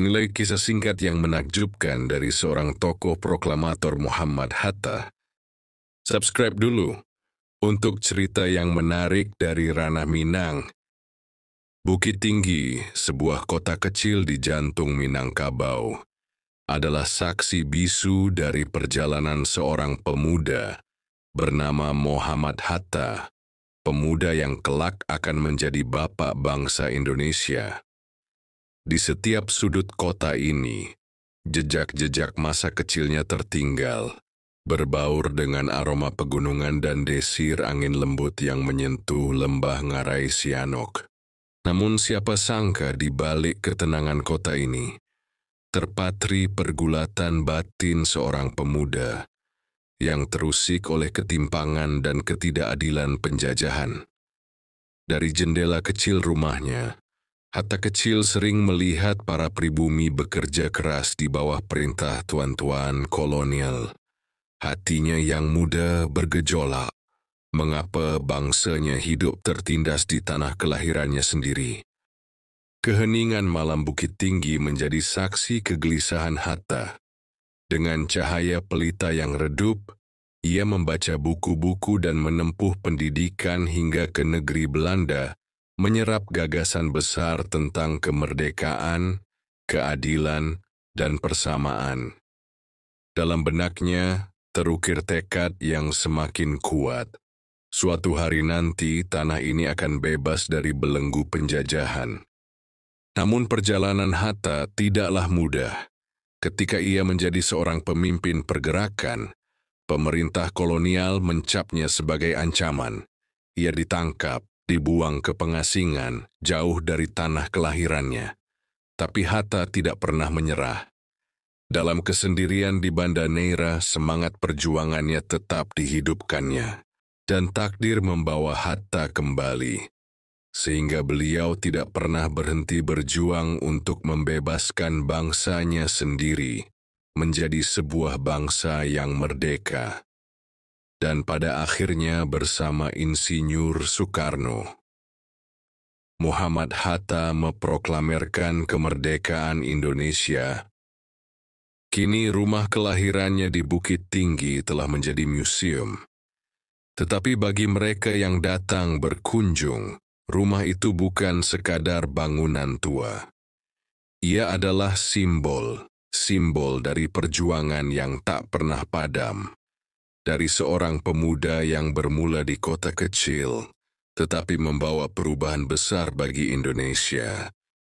Nilai kisah singkat yang menakjubkan dari seorang tokoh proklamator Muhammad Hatta. Subscribe dulu untuk cerita yang menarik dari ranah Minang. Bukit Tinggi, sebuah kota kecil di jantung Minangkabau, adalah saksi bisu dari perjalanan seorang pemuda bernama Muhammad Hatta, pemuda yang kelak akan menjadi bapak bangsa Indonesia. Di setiap sudut kota ini, jejak-jejak masa kecilnya tertinggal, berbaur dengan aroma pegunungan dan desir angin lembut yang menyentuh lembah Ngarai Sianok. Namun siapa sangka di balik ketenangan kota ini, terpatri pergulatan batin seorang pemuda yang terusik oleh ketimpangan dan ketidakadilan penjajahan. Dari jendela kecil rumahnya, Hatta kecil sering melihat para pribumi bekerja keras di bawah perintah tuan-tuan kolonial. Hatinya yang muda bergejolak. Mengapa bangsanya hidup tertindas di tanah kelahirannya sendiri? Keheningan malam Bukit Tinggi menjadi saksi kegelisahan Hatta. Dengan cahaya pelita yang redup, ia membaca buku-buku dan menempuh pendidikan hingga ke negeri Belanda, menyerap gagasan besar tentang kemerdekaan, keadilan, dan persamaan. Dalam benaknya, terukir tekad yang semakin kuat. Suatu hari nanti, tanah ini akan bebas dari belenggu penjajahan. Namun perjalanan Hatta tidaklah mudah. Ketika ia menjadi seorang pemimpin pergerakan, pemerintah kolonial mencapnya sebagai ancaman. Ia ditangkap, dibuang ke pengasingan jauh dari tanah kelahirannya. Tapi Hatta tidak pernah menyerah. Dalam kesendirian di Banda Neira, semangat perjuangannya tetap dihidupkannya. Dan takdir membawa Hatta kembali. Sehingga beliau tidak pernah berhenti berjuang untuk membebaskan bangsanya sendiri, menjadi sebuah bangsa yang merdeka. Dan pada akhirnya bersama Insinyur Soekarno, Muhammad Hatta memproklamirkan kemerdekaan Indonesia. Kini rumah kelahirannya di Bukit Tinggi telah menjadi museum. Tetapi bagi mereka yang datang berkunjung, rumah itu bukan sekadar bangunan tua. Ia adalah simbol dari perjuangan yang tak pernah padam. Dari seorang pemuda yang bermula di kota kecil, tetapi membawa perubahan besar bagi Indonesia.